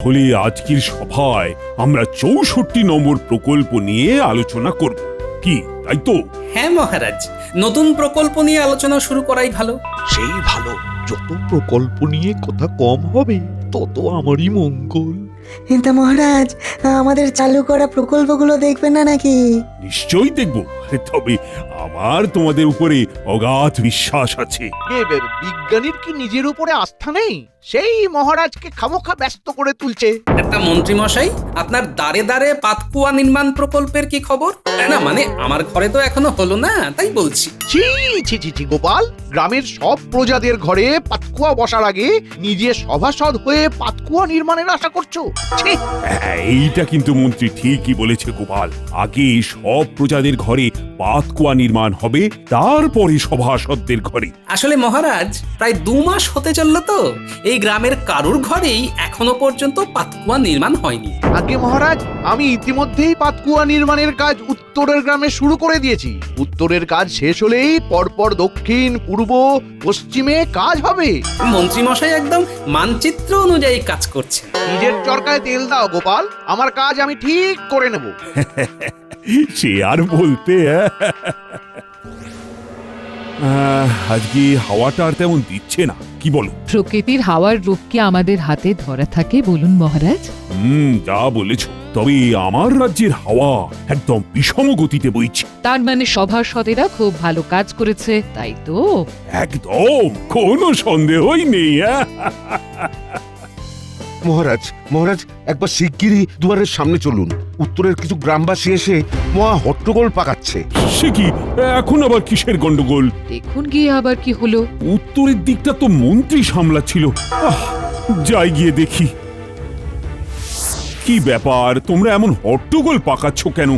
হলে আজকের সভায় আমরা ৬৪ নম্বর প্রকল্প নিয়ে আলোচনা করব। কি তাই তো? হ্যাঁ মহারাজ, নতুন প্রকল্প নিয়ে আলোচনা শুরু করাই ভালো। সেই ভালো, যত প্রকল্প নিয়ে কথা কম হবে তত আমারই মঙ্গল। তা মহারাজ, আমাদের চালু করা প্রকল্পগুলো দেখবেন না নাকি? নিশ্চয়ই দেখব। তবে আমার তোমাদের উপরে অগাধ বিশ্বাস আছে। বিজ্ঞানীর কি নিজের উপরে আস্থা নেই? সেই মহারাজকে খামোখা ব্যস্ত করে তুলছে। একটা মন্ত্রী মশাই, আপনার দাঁড়ে দাঁড়ে পাতকুয়া নির্মাণ প্রকল্পের কি খবর? না মানে আমার ঘরে তো এখনো হলো না, তাই বলছি। ছি ছি ছি ছি গোপাল, গ্রামের সব প্রজাদের ঘরে পাতকুয়া বসার আগে নিজে সভাসদ হয়ে পাতকুয়া নির্মাণের আশা করছো? ছি! এইটা কিন্তু মন্ত্রী ঠিকই বলেছে গোপাল। আগে সব প্রজাদের ঘরে পাতকুয়া নির্মাণ হবে, তারপরে সভাসদদের ঘরে। আসলে মহারাজ, প্রায় ২ মাস হতে চললো তো এই গ্রামের কারুর ঘরেই এখনো পর্যন্ত পাতকুয়া নির্মাণ হয়নি। আগে মহারাজ, আমি ইতিমধ্যেই পাতকুয়া নির্মাণের কাজ উত্তরের গ্রামে শুরু করে দিয়েছি। উত্তরের কাজ শেষ হলেই পরপর দক্ষিণ, পূর্ব, পশ্চিমে কাজ হবে। মন্ত্রী মশাই একদম মানচিত্র অনুযায়ী কাজ করছে। নিজের চরকায় তেল দাও গোপাল, আমার কাজ আমি ঠিক করে নেব। সে আর বলতে। আজকে হাওয়াটা আর তেমন দিচ্ছে না, কি বলো? প্রকৃতির হাওয়ার রূপ কি আমাদের হাতে ধরা থাকে বলুন মহারাজ? যা বলেছ। তবে আমার রাজ্যের হাওয়া একদম বিষম গতিতে বইছে। তার মানে সভাসদেরা খুব ভালো কাজ করেছে, তাই তো? একদম কোনো সন্দেহই নেই। মহারাজ, মহারাজ, একবার শিগগিরই দুয়ারের সামনে চলুন। উত্তরের কিছু গ্রামবাসী এসে মহা হট্টগোল পাকাচ্ছে। সে কি, এখন আবার কিসের গন্ডগোল? দেখুন গিয়ে আবার কি হলো। উত্তরের দিকটা তো মন্ত্রী সামলাচ্ছিল। যাই গিয়ে দেখি। কি ব্যাপার, তোমরা এমন হট্টগোল পাকাচ্ছ কেন?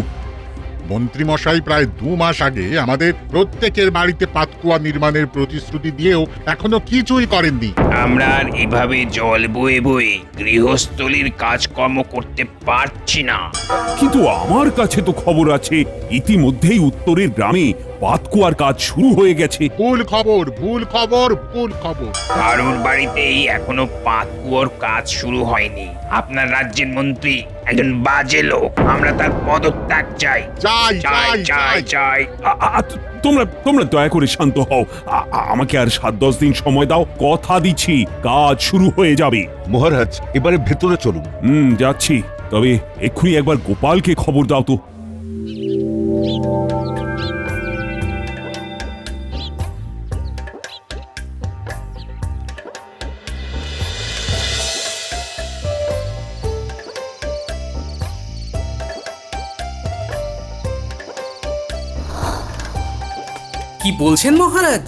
মন্ত্রীমশাই প্রায় ২ মাস আগে আমাদের প্রত্যেকের বাড়িতে পাতকুয়া নির্মাণের প্রতিশ্রুতি দিয়েও এখনো কিছুই করেননি। আমরা আর এভাবে জল বয়ে বয়ে গৃহস্থলীর কাজকর্ম করতে পারছি না। কিন্তু আমার কাছে তো খবর আছে, ইতিমধ্যেই উত্তরের গ্রামে পাতকুয়ার কাজ শুরু হয়ে গেছে। ভুল খবর, ভুল খবর, ভুল খবর। কারোর বাড়িতেই এখনো পাতকুয়োর কাজ শুরু হয়নি। আপনার রাজ্যের মন্ত্রী একজন বাজে লোক, আমরা তার পদত্যাগ চাই। চাই চাই চাই চাই। তোমরা দয়া করে শান্ত হও। আমাকে আর ৭-১০ দিন সময় দাও, কথা দিচ্ছি কাজ শুরু হয়ে যাবে। মহারাজ, এবারে ভেতরে চলুন। যাচ্ছি। তবে এক্ষুনি একবার গোপালকে খবর দাও তো। কি বলছেন মহারাজ?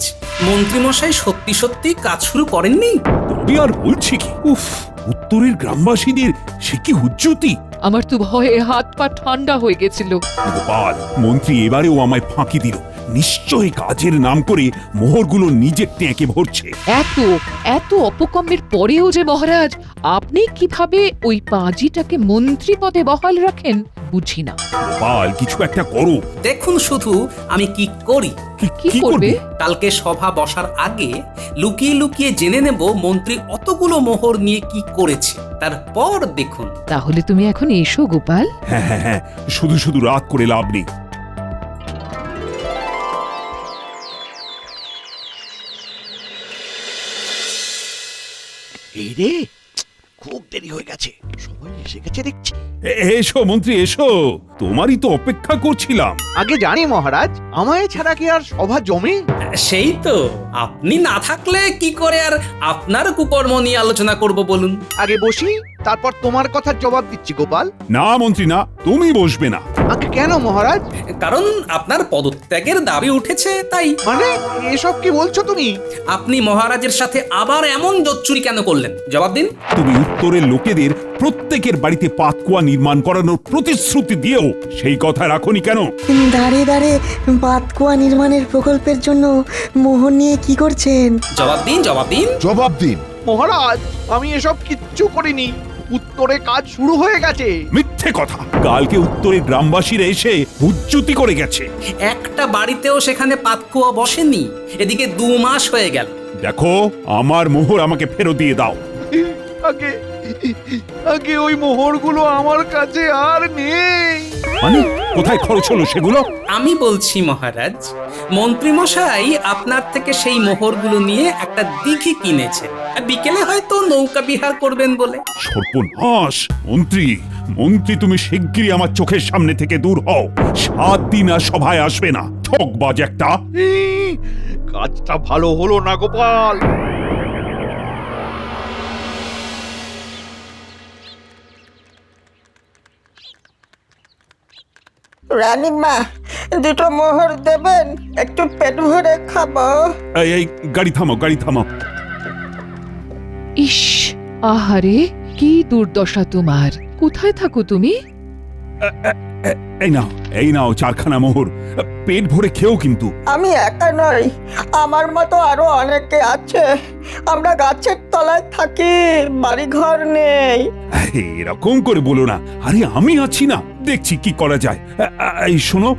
মন্ত্রী মশাই সত্যি সত্যি কাজ শুরু করেননি? তবে আর বলছি কি, উফ, উত্তরের গ্রামবাসীদের সে কি হুজ্জতি! আমার তো ভয়ে হাত পা ঠান্ডা হয়ে গেছিল। গোপাল, মন্ত্রী এবারেও আমায় ফাঁকি দিল। নিশ্চয়ই কাজের নাম করে মোহরগুলো নিজের ট্যাঁকে ভরছে। এত এত অপকর্মের পরেও যে মহারাজ আপনি কিভাবে ওই পাজিটাকে মন্ত্রী পদে বহাল রাখেন বুঝি না। গোপাল, কিছু একটা করো। দেখুন শুধু আমি কি করি। কি করবে? কালকে সভা বসার আগে লুকিয়ে লুকিয়ে জেনে নেব মন্ত্রী অতগুলো মোহর নিয়ে কি করেছে, তারপর দেখুন। তাহলে তুমি এখন এসো গোপাল। হ্যাঁ হ্যাঁ হ্যাঁ, শুধু শুধু রাত করে লাভ নেই। এই রে, খুব দেরি হয়ে গেছে, সবাই এসে গেছে দেখছি। এসো মন্ত্রী, এসো, তোমারই তো অপেক্ষা করছিলাম। আগে জানি মহারাজ, আমায় ছাড়া কি আর সভা জমে? সেই তো, আপনি না থাকলে কি করে আর আপনার কুকর্ম নিয়ে আলোচনা করব বলুন। আগে বসি, তারপর তোমার কথার জবাব দিচ্ছি গোপাল। না মন্ত্রী না, তুমি বসবে না। আগে কেন মহারাজ? কারণ আপনার পদত্যাগের দাবি উঠেছে তাই। মানে এসব কি বলছো তুমি? আপনি মহারাজের সাথে আবার এমন জোচ্চুরি কেন করলেন? জবাব দিন। তুমি উত্তরের লোকেদের প্রত্যেকের বাড়িতে পাতকুয়া নির্মাণ করানোর প্রতিশ্রুতি দিয়েও সেই কথা রাখোনি কেন? দাঁড়ে দাঁড়ে পাতকুয়া নির্মাণের প্রকল্পের জন্য মোহর নিয়ে কি করছেন? জবাব দিন, জবাব দিন। জবাব দিন। মহারাজ, আমি এসব কিচ্ছু করিনি। উত্তরে কাজ শুরু হয়ে গেছে। মিথ্যে কথা। কালকে উত্তরের গ্রামবাসীরা এসে হুজ্জুতি করে গেছে। একটা বাড়িতেও সেখানে পাতকুয়া বসেনি, এদিকে ২ মাস হয়ে গেল। দেখো, আমার মোহর আমাকে ফেরত দিয়ে দাও। আগে আগে ওই মোহরগুলো আমার কাছে আর নেই। মানে কোথায় খরচ হলো সেগুলো? আমি বলছি মহারাজ, মন্ত্রীমশাই আপনার থেকে সেই মোহরগুলো নিয়ে একটা দিঘি কিনেছে, বিকেলে হয়তো নৌকা বিহার করবেন বলে। সর্বনাশ! মন্ত্রী মন্ত্রী তুমি শিগগিরই আমার চোখের সামনে থেকে দূর হও। 7 দিন আর সভায় আসবে না, ঠকবাজ একটা। কাজটা ভালো হলো না গোপাল। রানীমা, দুটো মোহর দেবেন? একটু পেট ভরে খাবো। এই গাড়ি থামাও, গাড়ি থামাও। ইস, আহারে, কি দুর্দশা তোমার! কোথায় থাকো তুমি? এই নাও 4খানা মোহর। পেট ভরে খেও কিন্তু। আমি একা নই, আমার মতো আরো অনেকে আছে। আমরা গাছের তলায় থাকি, বাড়ি ঘর নেই। এরকম করে বলো না। আরে আমি আছি না, দেখছি কি করা যায়। এই শোনো,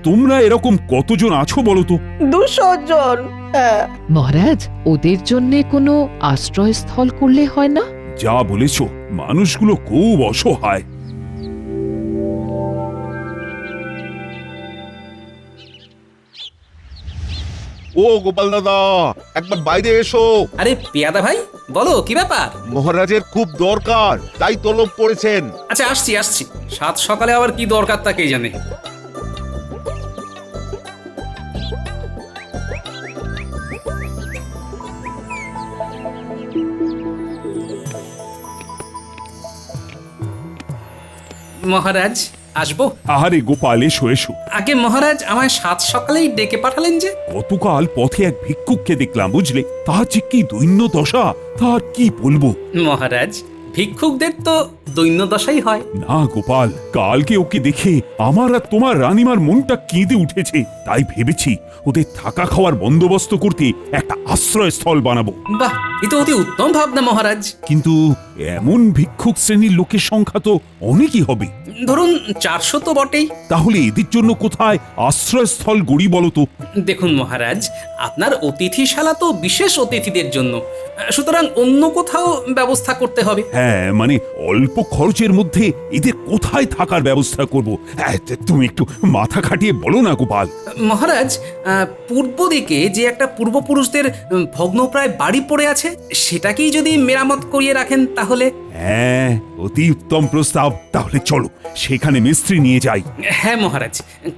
তোমরা এরকম কতজন আছো বলো তো? 200 জন। হ্যাঁ। মহারাজ, ওদের জন্য কোনো আশ্রয়স্থল করলে হয় না? যা বলেছো, মানুষগুলো খুব অসহায়। ও গোপাল দাদা, একবার বাইরে এসো। আরে পেয়াদা ভাই, বলো কি ব্যাপার? মহারাজের খুব দরকার, তাই তলব করেছেন। আচ্ছা, আসছি আসছি। 7 সকালে আবার কি দরকার তা কে জানে। মহারাজ, আসবো? আরে গোপাল, এসো এসো। আগে মহারাজ, আমায় 7 সকালেই ডেকে পাঠালেন যে? গতকাল পথে এক ভিক্ষুককে দেখলাম, বুঝলে? তার যে কি দৈন্য দশা, তার কি বলবো। মহারাজ, ভিক্ষুকদের তো দৈন্য দশাই হয়। না গোপাল, কালকে ওকে দেখে আমার আর তোমার রানীমার মনটা কেঁদে উঠেছে। তাই ভেবেছি ওদের থাকা খাওয়ার বন্দোবস্ত করতে একটা আশ্রয়স্থল বানাবো। বাহ, এ তো অতি উত্তম ভাবনা মহারাজ। কিন্তু এমন ভিক্ষুক শ্রেণীর লোকের সংখ্যা তো অনেকই হবে। ধরুন 400 তো বটেই। তাহলে এদের জন্য কোথায় আশ্রয়স্থল গড়ি বলো তো? দেখুন মহারাজ, আপনার অতিথিশালা তো বিশেষ অতিথিদের জন্য, সুতরাং অন্য কোথাও ব্যবস্থা করতে হবে। হ্যাঁ, মানে অল্প খরচের মধ্যে এদের কোথায় থাকার ব্যবস্থা করব? তুমি একটু মাথা খাটিয়ে বলো না গোপাল। মহারাজ, পূর্ব দিকে যে একটা পূর্বপুরুষদের ভগ্নপ্রায় বাড়ি পড়ে আছে, সেটাকেই যদি মেরামত করিয়ে রাখেন তাহলে। হ্যাঁ, অতি উত্তম প্রস্তাব। তাহলে চলো সেখানে মিস্ত্রি নিয়ে যাই। হ্যাঁ মহারাজ,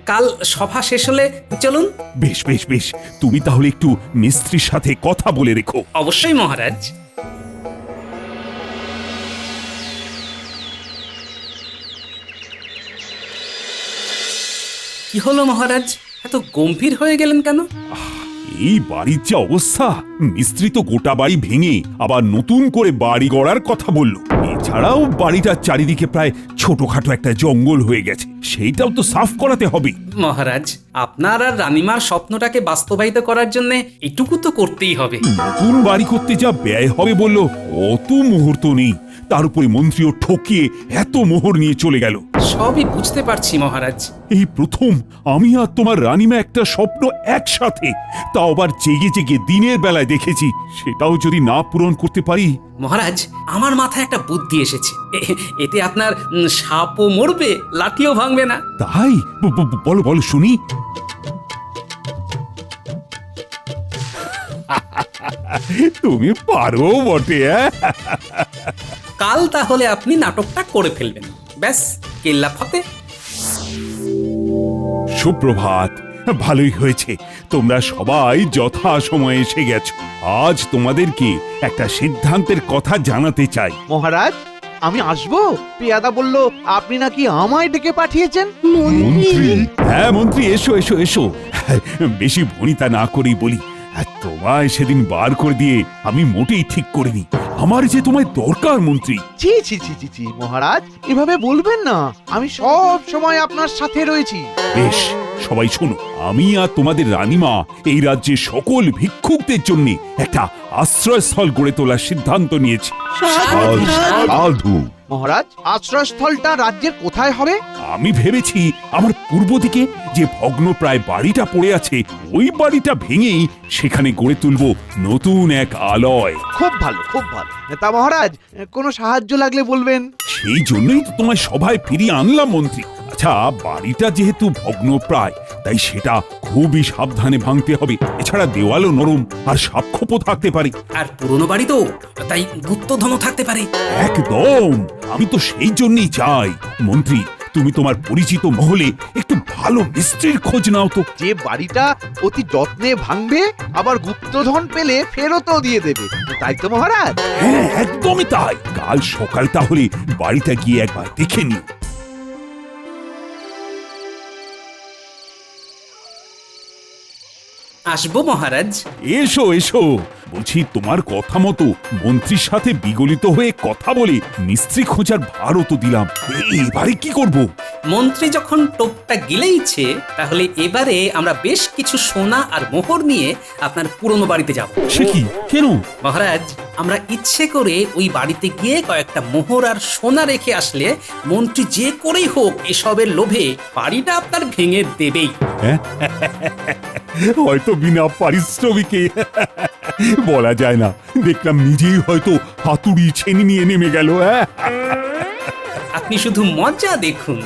কাল সভা শেষ হলে চলুন। বেশ বেশ বেশ, তুমি তাহলে একটু মিস্ত্রির সাথে কথা বলে রেখো। অবশ্যই মহারাজ। কি হলো মহারাজ, এত গম্ভীর হয়ে গেলেন কেন? এই বাড়ির যে অবস্থা, মিস্ত্রি তো গোটা বাড়ি ভেঙে আবার নতুন করে বাড়ি গড়ার কথা বলল। এছাড়াও বাড়িটার চারিদিকে প্রায় ছোটখাটো একটা জঙ্গল হয়ে গেছে, সেইটাও তো সাফ করাতে হবে। মহারাজ, আপনার আর রানীমার স্বপ্নটাকে বাস্তবায়িত করার জন্য এটুকু তো করতেই হবে। নতুন বাড়ি করতে যা ব্যয় হবে বলল, অত মুহূর্ত নেই। তার উপরে মন্ত্রীও ঠকিয়ে এত মোহর নিয়ে চলে গেল। সবই বুঝতে পারছি মহারাজ। এই প্রথম আমি আর তোমার রানীমা একটা স্বপ্ন একসাথে, তাও আবার জেগে জেগে দিনের বেলায় দেখেছি। সেটাও যদি না পূরণ করতে পারি। মহারাজ, আমার মাথায় একটা বুদ্ধি এসেছে। এতে আপনার সাপও মরবে, লাঠিও ভাঙবে না। তাই? বলো বলো শুনি। তুমি পারো বটে। কাল তাহলে আপনি নাটকটা করে ফেলবেন, ব্যাস কেল্লা ফতে। সুপ্রভাত। ভালোই হয়েছে তোমরা সবাই যথা সময়ে এসে গেছো। আজ তোমাদেরকে একটা সিদ্ধান্তের কথা জানাতে চাই। মহারাজ, আমি আসবো? পেয়াদা বলল আপনি নাকি আমায় ডেকে পাঠিয়েছেন। মন্ত্রী? হ্যাঁ মন্ত্রী, এসো এসো এসো। বেশি ভনিতা না করেই বলি, তোমায় সেদিন বার করে দিয়ে আমি মোটেই ঠিক করিনি। আমার যে তোমায় দরকার মন্ত্রী। ছি ছি ছি ছি ছি মহারাজ, এভাবে বলবেন না। আমি সব সময় আপনার সাথে রয়েছি। বেশ, সবাই শোনো, আমি আর তোমাদের রানীমা এই রাজ্যের সকল ভিক্ষুকদের জন্য একটা আশ্রয়স্থল গড়ে তোলার সিদ্ধান্ত নিয়েছি। সাধু। মহারাজ, আশ্রয়স্থলটা রাজ্যের কোথায় হবে? আমি ভেবেছি আমার পূর্ব দিকে যে ভগ্নপ্রায় বাড়িটা পড়ে আছে ওই বাড়িটা ভেঙেই সেখানে গড়ে তুলব নতুন এক আলয়। খুব ভালো, খুব ভালো। তা মহারাজ, কোনো সাহায্য লাগলে বলবেন। সেই জন্যই তো তোমায় সভায় ফিরিয়ে আনলাম মন্ত্রী। আচ্ছা, বাড়িটা যেহেতু ভগ্নপ্রায় তাই সেটা খুবই সাবধানে ভাঙতে হবে। এছাড়া দেওয়ালও নরম আর সাপখোপও থাকতে পারে। আর পুরনো বাড়ি তো, তাই গুপ্তধনও থাকতে পারে। একদম, আমি তো সেই জন্যই চাই। মন্ত্রী, তুমি তোমার পরিচিত মহলে একটু ভালো মিস্ত্রির খোঁজ নাও তো। যে বাড়িটা অতি যত্নে ভাঙবে, আবার গুপ্তধন পেলে ফেরতও দিয়ে দেবে, তাই তো মহারাজ? হ্যাঁ, একদমই তাই। কাল সকাল তাহলে বাড়িটা গিয়ে একবার দেখে নিও। আসবো মহারাজ। এসো এসো, বলছি তোমার কথা মতো মন্ত্রীর সাথে বিগলিত হয়ে কথা বলে মিস্ত্রি খোঁজার ভারও তো দিলাম। এবারে কি করব? মন্ত্রী যখন টোপটা গিলেইছে, তাহলে এবারে আমরা বেশ কিছু সোনা আর মোহর নিয়ে আপনার পুরনো বাড়িতে যাব। সে কি? কেন? মহারাজ, আমরা ইচ্ছে করে ওই বাড়িতে গিয়ে কয়েকটা মোহর আর সোনা রেখে আসলে মন্ত্রী যে করেই হোক এসবের লোভে বাড়িটা আপনার ভেঙে দেবেই। হয়তো বিনা পারিশ্রমিকে, বলা যায় না। দেখলাম নিজেই হয়তো হাতুড়ি ছেনি নিয়ে নেমে গেল। আপনি শুধু মজা দেখুন।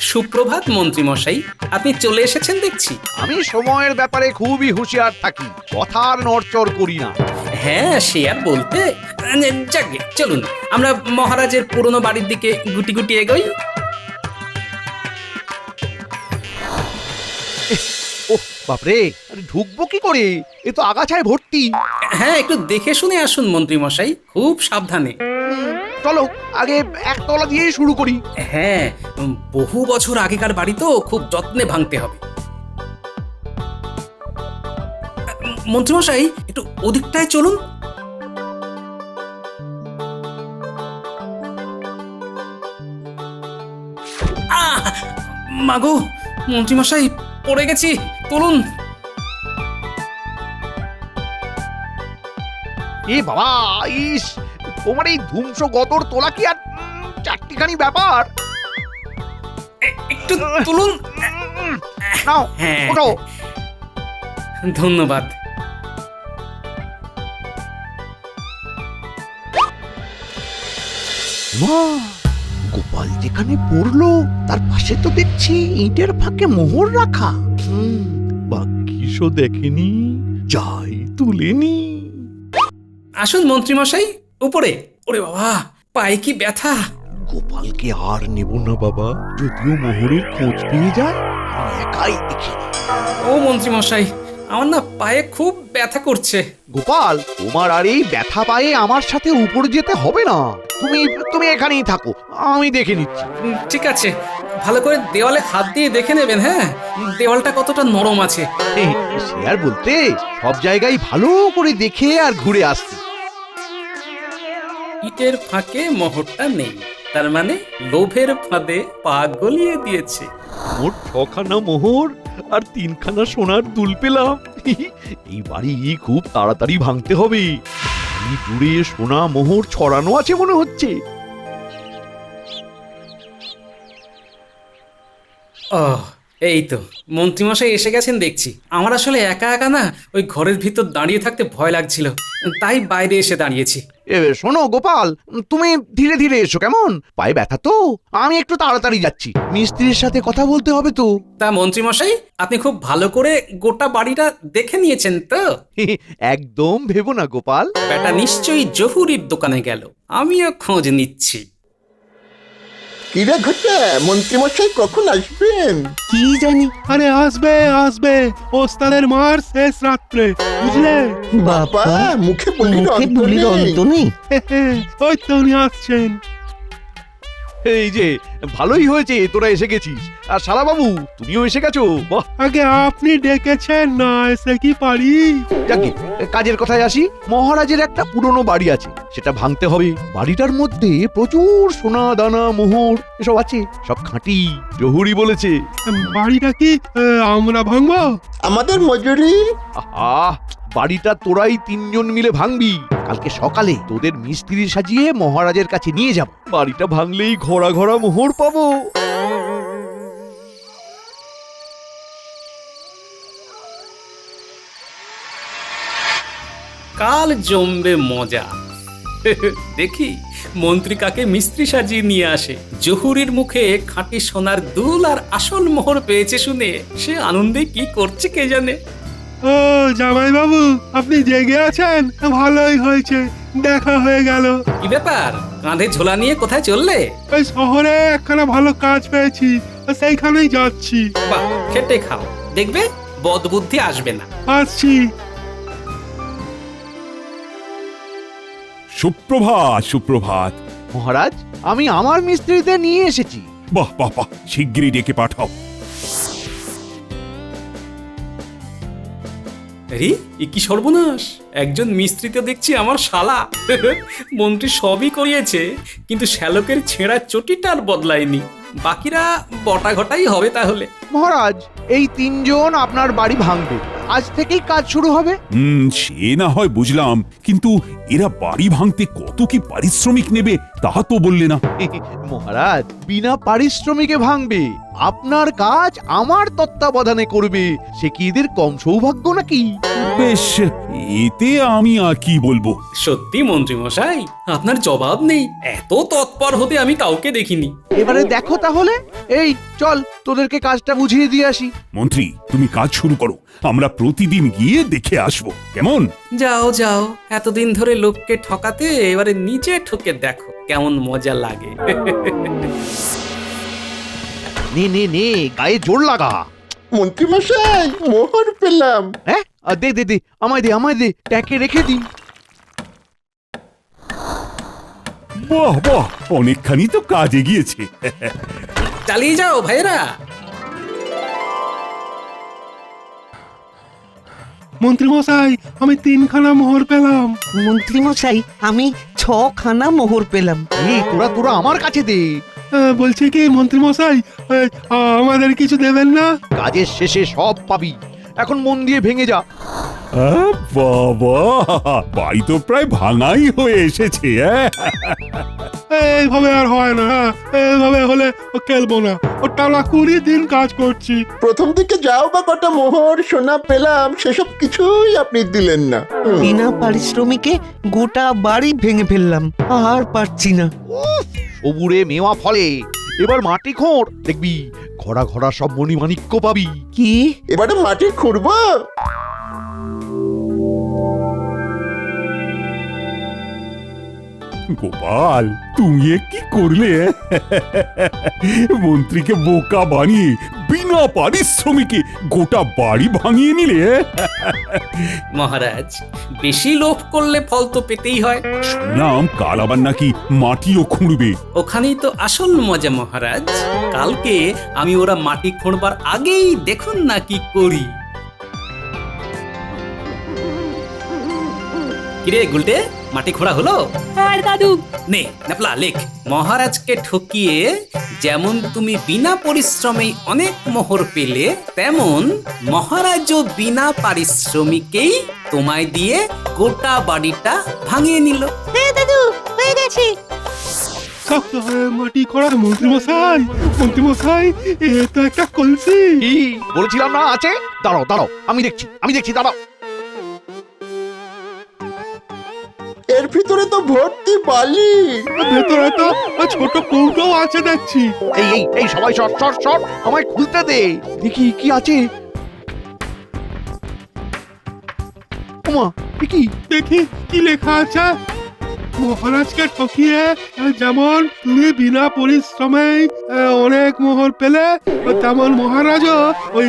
সুপ্রভাত মন্ত্রী মশাই, আপনি চলে এসেছেন দেখছি। আমি সময়ের ব্যাপারে খুবই হুঁশিয়ার থাকি, কথার নড়চড় করি না। হ্যাঁ, সে আর বলতে। যাকে চলুন, আমরা মহারাজের পুরনো বাড়ির দিকে গুটি গুটি এগোই। ওহ বাপরে, আরে ঢুকবো কি করে? এ তো আগাছায় ভর্তি। হ্যাঁ, একটু দেখে শুনে আসুন মন্ত্রী মশাই, খুব সাবধানে। চলো আগে একতলা দিয়েই শুরু করি। হ্যাঁ, বহু বছর আগেকার বাড়ি তো, খুব যত্নে ভাঙতে হবে। মন্ত্রী মশাই, একটু ওদিকটায় চলুন। মাগো, মন্ত্রী মশাই, পড়ে গেছি, তুলুন। এ বাবা, ইস, তোমার এই ধুমস গতর তোলা কি আর চারটিখানি ব্যাপার? একটু তুলুন। নাও, হ্যাঁ, ওঠো। ধন্যবাদ। মা, গোপাল যেখানে পড়লো তার পাশে তো দেখছি ইটের ফাঁকে মোহর রাখা। বাকিসও দেখেনি, যাই তুলেনি। আসুন মন্ত্রী মশাই, উপরে। ওরে বাবা, পায়ে কি ব্যথা! গোপালকে আর নেব না বাবা, যদিও মোহরের খোঁজ পেয়ে যায় আমি একাই দেখি। ও মন্ত্রী মশাই, আমার না পায়ে খুব ব্যথা করছে। গোপাল, তোমার আর এই ব্যথা পায়ে আমার সাথে উপরে যেতে হবে না। তুমি তুমি এখানেই থাকো, আমি দেখে নিচ্ছি। ঠিক আছে, ভালো করে দেওয়ালে হাত দিয়ে দেখে নেবেন। হ্যাঁ, দেওয়ালটা কতটা নরম আছে। সে আর বলতে, সব জায়গায় ভালো করে দেখে আর ঘুরে আসছি। ইটের ফাঁকে মোহরটা নেই, তার মানে লোভের ফাঁদে পা গলিয়ে দিয়েছে। মোট 6খানা মোহর আর 3খানা সোনার দুল পেলাম। এই বাড়ি খুব তাড়াতাড়ি ভাঙতে হবে। এই জুড়ে সোনা মোহর ছড়ানো আছে মনে হচ্ছে। ও, এই তো মন্ত্রীমশাই এসে গেছেন দেখছি। আমার আসলে একা একা না ওই ঘরের ভিতর দাঁড়িয়ে থাকতে ভয় লাগছিল, তাই বাইরে এসে দাঁড়িয়েছি। শোনো গোপাল, তুমি ধীরে ধীরে এসো কেমন? পায়ে ব্যথা তো, আমি একটু তাড়াতাড়ি যাচ্ছি। মিস্ত্রির সাথে কথা বলতে হবে তো। তা মন্ত্রীমশাই, আপনি খুব ভালো করে গোটা বাড়িটা দেখে নিয়েছেন তো? একদম ভেবো না গোপাল। বেটা নিশ্চয়ই জহুরির দোকানে গেল, আমিও খোঁজ নিচ্ছি। কিরে ঘটা, মন্ত্রীমশাই কখন আসবেন? কি জানি। আরে আসবে আসবে, ওস্তাদের মার শেষ রাত্রে, বুঝলে? বাবা, মুখে বলির অন্ত নেই। ওই তো উনি আসছেন। এই যে ভালোই হয়েছে তোরা এসে গেছিস। আর শালা বাবু তুমিও এসে গেছো, বাহ। আগে আপনি ডেকেছেন, না এসে কি পারি? যাকে কাজের কথায় আসি, মহারাজের একটা পুরনো বাড়ি আছে, সেটা ভাঙতে হবে। বাড়িটার মধ্যে প্রচুর সোনা দানা মোহর এসব আছে, সব খাঁটি, জহুরি বলেছে। বাড়িটা কি আমরা ভাঙবো? আমাদের মজুরি। আহা, বাড়িটা তোরাই 3 জন মিলে ভাঙবি। কালকে সকালে তোদের মিস্ত্রি সাজিয়ে মহারাজের কাছে নিয়ে যাব। বাড়িটা ভাঙলেই ঘোড়া ঘোড়া মোহর পাবো। কাল জমবে মজা। দেখি মন্ত্রী কাকে মিস্ত্রি সাজিয়ে নিয়ে আসে। জহুরির মুখে খাঁটি সোনার দুল আর আসল মোহর পেয়েছে শুনে সে আনন্দে কি করছে কে জানে। ও জামাই বাবু, আপনি জেগে আছেন? ভালোই হয়েছে, দেখা হয়ে গেল। কি ব্যাপার, কাঁধে ঝোলা নিয়ে কোথায় চললে? ওই শহরে একখানা ভালো কাজ পেয়েছি, সেইখানেই যাচ্ছি। বাহ, খেটে খাও, দেখবে বদবুদ্ধি আসবে না। আসছি। সুপ্রভাত, সুপ্রভাত। মহারাজ, আমি আমার মিস্ত্রিদের নিয়ে এসেছি। বাহ বাহ বাহ, শিগগিরই ডেকে পাঠাও। আরে এ কি সর্বনাশ! একজন মিস্ত্রি তো দেখছি আমার শালা। মন্ত্রী সবই করিয়েছে, কিন্তু শ্যালকের ছেঁড়া চটিটা আর বদলায়নি। বাকিরা বটা ঘটাই হবে তাহলে। মহারাজ, এই 3 জন আপনার বাড়ি ভাঙবে, আজ থেকেই কাজ শুরু হবে। সে না হয় বুঝলাম, কিন্তু এরা বাড়ি ভাঙতে কত কি পারিশ্রমিক নেবে তা তো বললে না। মহারাজ, বিনা পারিশ্রমিকে ভাঙবে, আপনার কাজ আমার তত্ত্বাবধানে করবে। সে কি এদের কম সৌভাগ্য নাকি? বেশ, এতে আমি আর কি বলবো। সত্যি মন্ত্রী মশাই, আপনার জবাব নেই। এত তৎপর হতে আমি কাউকে দেখিনি। এবারে দেখো তাহলে। এই চল, তোদেরকে কাজটা বুঝিয়ে দিয়ে আসি। মন্ত্রী, তুমি কাজ শুরু করো, আমরা প্রতিদিন গিয়ে দেখে আসবো, কেমন? যাও যাও, এতদিন ধরে লোককে ঠকাতে এবারে নিজে ঠকে দেখো কেমন মজা লাগে। নে নে নে, গায়ে জোর লাগা। মন্ত্রীমশাই, মোহর পেলাম। হ্যাঁ, দে দে দে, আমায় দে, আমায় দে, ট্যাকে রেখে দিই। বাহ বাহ, অনেকখানি তো কাজ এগিয়েছে। চালিয়ে যাও ভাইরা। মন্ত্রী মশাই, আমি 3খানা মোহর পেলাম। মন্ত্রী মশাই, আমি 6খানা মোহর পেলাম। এই তোরা আমার কাছে দে। বলছি কি মন্ত্রী মশাই, আমাদের কিছু দেবেন না? কাজের শেষে সব পাবি, এখন মন দিয়ে ভেঙে যা। বাবা, বাড়ি তো প্রায় ভাঙাই হয়ে এসেছে। এইভাবে আর হয় না, এইভাবে হলে খেলবো না। ও টানা 20 দিন কাজ করছি। প্রথম দিকে যাও বা কটা মোহর সোনা পেলাম, সেসব কিছুই আপনি দিলেন না। বিনা পারিশ্রমিকে গোটা বাড়ি ভেঙে ফেললাম, আর পারছি না। সবুরে মেওয়া ফলে, এবার মাটি খোঁড়, দেখবি ঘোড়া ঘোড়া সব মণিমাণিক্য পাবি। কি? এবারে মাটি খুঁড়বো। গোপাল, তুমি এ কি করলে? মন্ত্রীকে বোকা বানিয়ে বিনা পারিশ্রমিকে গোটা বাড়ি ভাঙিয়ে নিলে। মহারাজ, বেশি লোভ করলে ফল তো পেতেই হয়। শুনলাম কাল আবার নাকি মাটিও খুঁড়বে। ওখানেই তো আসল মজা মহারাজ। কালকে আমি ওরা মাটি খোঁড়বার আগেই দেখুন না কি করি। কিরে গুলটে, মাটি খোঁড়া হলো? হ্যাঁ দাদু। নে নাপলা লেখ। মহারাজকে ঠকিয়ে যেমন তুমি বিনা পরিশ্রমে অনেক মোহর পেলে, তেমন মহারাজও বিনা পারিশ্রমিকেই তোমায় দিয়ে গোটা বাড়িটা ভাঙিয়ে নিল। হ্যাঁ দাদু, হয়ে গেছে। শক্ত হয়ে মাটি করা। মন্ত্রী মশাই, মন্ত্রী মশাই, এ তো একটা কলসি। কি বলেছিলাম না আছে? দাঁড়াও দাঁড়াও, আমি দেখছি, দাঁড়াও। এর ভিতরে তো ভর্তি বালি। ভেতরে তো ছোট কৌটো আছে দেখছি। এই এই এই সবাই সর সর সর, আমায় খুলতে দে, দেখি কি আছে। ওমা, কি? দেখি কি লেখা আছে। মহারাজকে ঠকিয়ে যেমন তুমি বিনা পরিশ্রমে অনেক মোহর পেলে তেমন মহারাজও ওই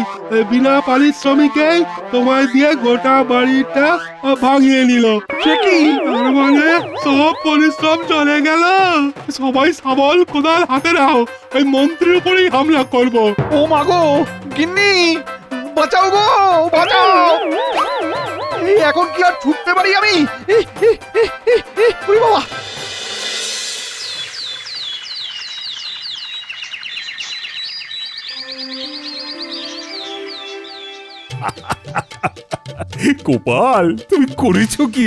বিনা পারিশ্রমিকেই তোমায় দিয়ে গোটা বাড়িটা ভাঙিয়ে নিল। সে কি? তার মানে সব পরিশ্রম চলে গেল। সবাই সাবল কোদাল হাতে নাও, ওই মন্ত্রীর উপরেই হামলা করব। ও মাগো, গিন্নি, বাঁচাও গো, বাঁচাও! এই এখন কি আর ছুটতে পারি আমি? ওরে বাবা! গোপাল, তুমি করেছো কি?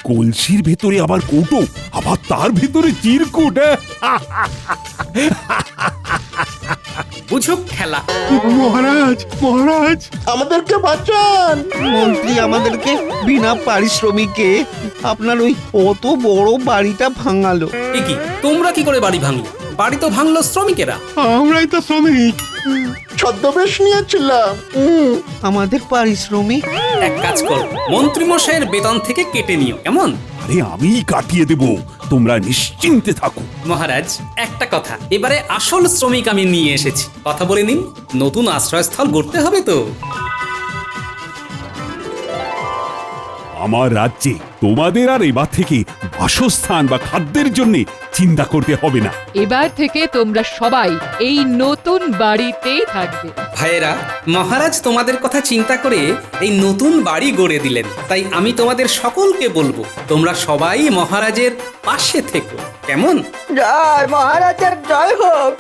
কলসির ভেতরে আবার কৌটো, আবার তার ভেতরে চিরকুট। বুঝুক খেলা। মহারাজ, মহারাজ, আমাদেরকে বাঁচান। মন্ত্রী আমাদেরকে বিনা পারিশ্রমিকে আপনার ওই অত বড় বাড়িটা ভাঙালো। এ কি, তোমরা কি করে বাড়ি ভাঙলো? বাড়ি তো ভাঙলো শ্রমিকেরা। আমরাই তো শ্রমিক। ছদ্মবেশ নিয়েছিলাম। আমাদের পারিশ্রমিক এক কাজ করো, মন্ত্রী মশাইয়ের বেতন থেকে কেটে নিও, কেমন? আরে আমি কাটিয়ে দেব, তোমরা নিশ্চিন্তে থাকো। মহারাজ, একটা কথা, এবারে আসল শ্রমিক আমি নিয়ে এসেছি, কথা বলে নিন। নতুন আশ্রয়স্থল গড়তে হবে তো। আমার রাজ্যে তোমাদের আর এবার থেকে বাসস্থান বা খাদ্যের জন্য চিন্তা করতে হবে না। এবার থেকে তোমরা সবাই এই নতুন বাড়িতেই থাকবে। ভাইয়েরা, মহারাজ তোমাদের কথা চিন্তা করে এই নতুন বাড়ি গড়ে দিলেন, তাই আমি তোমাদের সকলকে বলবো, তোমরা সবাই মহারাজের পাশে থেকো, কেমন? জয় মহারাজের জয় হোক।